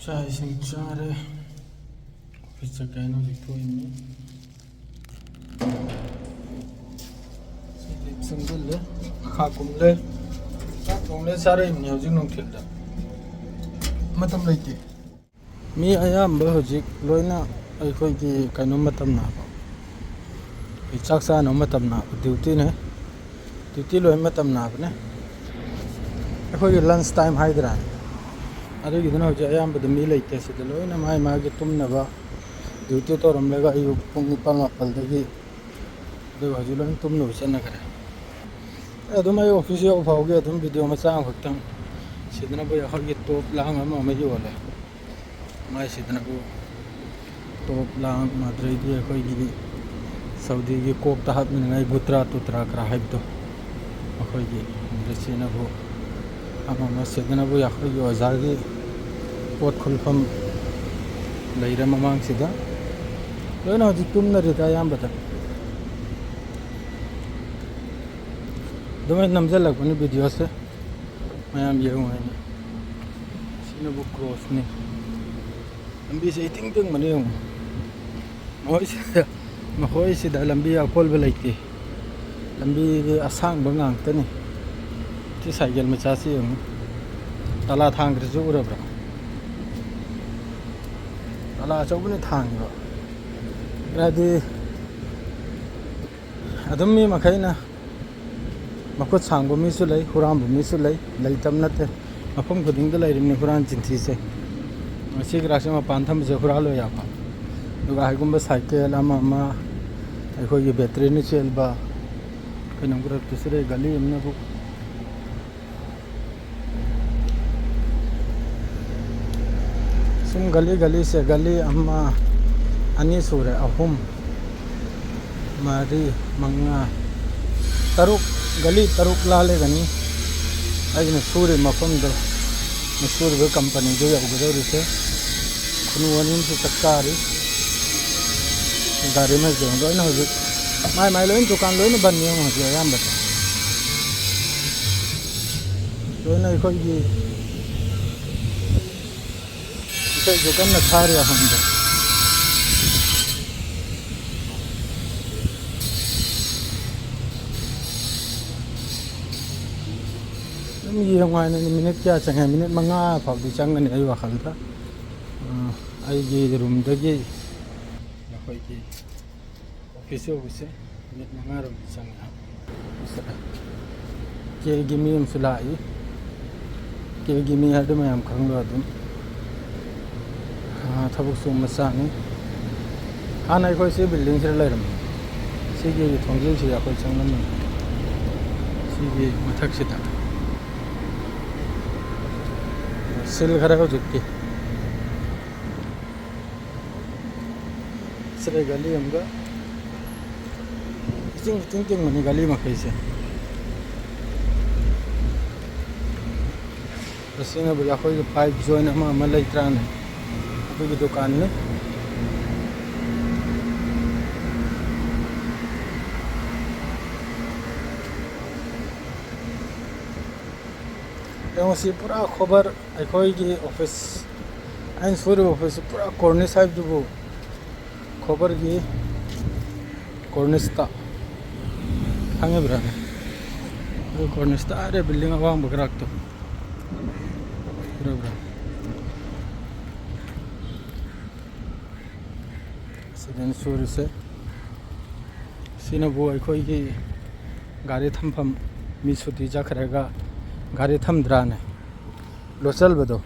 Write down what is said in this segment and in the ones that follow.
Chai sing chare. Pizza kaino dito ini. Silip sangul le. Khakum le. Khakum le sare ini hojik nong thilda. Matam leite. Mi ayam ba hojik loina ai khoi ki kaino matam na ba. Chak sa no matam na duty ne. Duty loi matam na ba ne. Ai khoi lunch time haidra. अरे कितना हो जाए हम बदमी लेते से चलो ना my माँ के तुम नवा ड्यूटी तो रम लेगा यू पुंगी पाल मापल देगी देखो हजूल में तुम लोग चलना करे अदुम ये ऑफिस ये ऑफाओगे अदुम वीडियो में चांग होता हूँ सीधना वो यहाँ ये टॉप लांग हम हमें जो वाले माय सीधना वो टॉप लांग मात्रे की कोई की सऊदी की कोक तहात में नहीं गुतरा तुतरा करा है तो कोई की जैसे ना वो हम सीधना वो यहाँ की औजार की पोत खुलफम लेरा ममांग सीधा लोना हजी तुम न रहता याम बता दो मैं नमज़र लग पनी वीडियो से मैं हम ये हूँ नहीं सीना वो क्रॉस नहीं लंबी से इतनी तक मनी हूँ महोई सीधा लंबी अकोल बलाइती लंबी आसान बंगांग तनीที่ใส่เย็นมาชาซี่ของตลาดทางกระจุกระเบิดตลาดเจ้าเป็นทางอยู่แล้วดีอาดุมมีมาใครนะมาคุดสั่งบุมิสุเลยฮุรามบุมิสุเลยเลยจำนัดเลยมาพุ่งกุดิ่งก็เลยริมในฮุรานจินทีเซ่มาชีกราชมาปานทำจะฮุราเลยอย่างดูว่าให้กุมบะไซเคิลมาไอ้คนยี่เบตรีนี่เชลบ้าเป็นน้องกระตุ้สเรกาลีมันนะบุซุ่มกะลีเสกะลีอัมมาอันนี้สุดเลยอาหุมมารีมังงาตรุกกะลีตรุกลาเลกันนี้ไอ้เนี่ยสุดเลยมาฟังดูมาสุดเบอร์คอมพานีดูอย่างกูเดาดิเซ่คุณวันนี้สุดสักการีดาริมาเจอด้วยนะฮะจุไม่เลยทุกการเลยนะบันยังหัวใจยามบัดด้วยนะคนยี่ใช่जो कम न खा रहा हम तो ये हमारे मिनट क्या चंगे मिनट मंगा फालतू चंगन आई वखल था आई ये रूम दगे या कोई की ऑफिस मिनट मंगा रूम चंगा के गिमी हम सुलाई के गिमी है तो मैं हम खंगा दूँ थबुक सुम मसानी हाँ ना कोई सी बिल्डिंग से ले रहे सी की थोंजिल से या कोई चंगन में सी की मथक से था सिल खरा हो चुकी सरे गली हमका चिंग मनी गली मकई से रसीना बुला कोई पाइप जो है ना हमारे इतरान है की दुकान में सी पूरा खबर अखोई की ऑफिस आइन सूर्य ऑफिस पूरा कॉर्निस साहिब जो खबर की कॉर्निस्ता हंगे ब्रा कॉर्निस्ता अरे बिल्डिंग आवाम बकराक तो ब्रा सिदेन सूर्य से सिनबू अखोई की गाड़ी थमफम मी सुती जाखरेगा गाड़ी थमद्राने लोचल बदो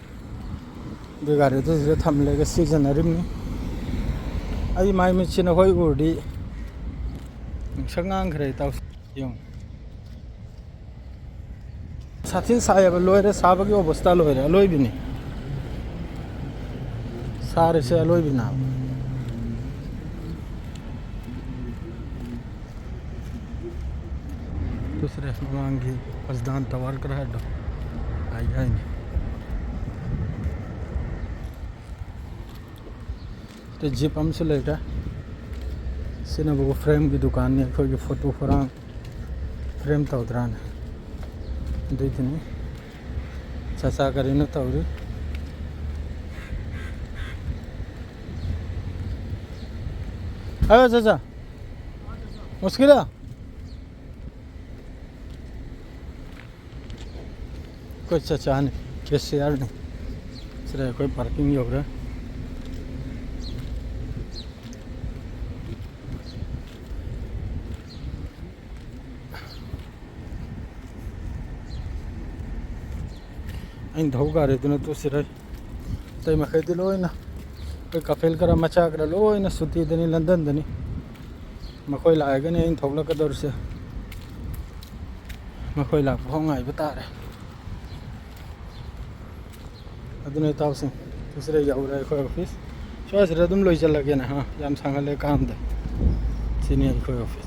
बे गाड़ी तो जे थम लेगा सीजन अरिमनी आई माई में चिन होई उर्दी संगांग खरे ताउ यम साथिन सायब लोयरे साबगी अवस्था लोयरे लोय बिनी सारे से लोय बिना दूसरे मांगी पसदान तवार कर है आई आई नहीं तो जीप हम से लेटा सिने वो फ्रेम की दुकान ने कोई की फोटो फरांग फ्रेम तो उतरान दे दिन चाचा करी न तौरी आयो चाचा मुश्किल है कोई चाचा नहीं कैसे यार नहीं सिर्फ कोई पार्किंग ही हो रहा है इन धोगा रहे थे तो सिर तई मैं कहती लो ना कोई कफेल करा मचा कर लो ना सुती दनी लंदन दनी मैं कोई लाएगा नहीं इन थोड़ा का दौर से मैं कोई लाभ होंगे बता रहे अदुने ताव से दूसरे याव रहे कोई ऑफिस शायद तुम लोग चल लगे ना हाँ याम सांगले काम दे सीनियर कोई ऑफिस